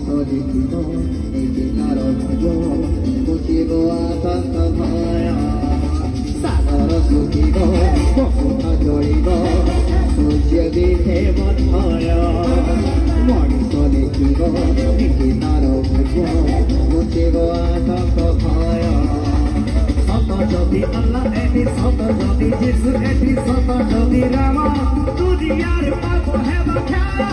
লিখিত এই তার ভজ বুঝিব আতঙ্ক ভয় সাগর শুকিব বসুন্ধ জড়িব সূর্য বিধে বধয় মଣିষ লিখিব এই তার ভজ বুঝিব আতঙ্ক ভয় সত যদি আল্লাহ এটি সত যদি যিশু এটি সত যদি রাম দুনিয়ার পাপ হেব খেলা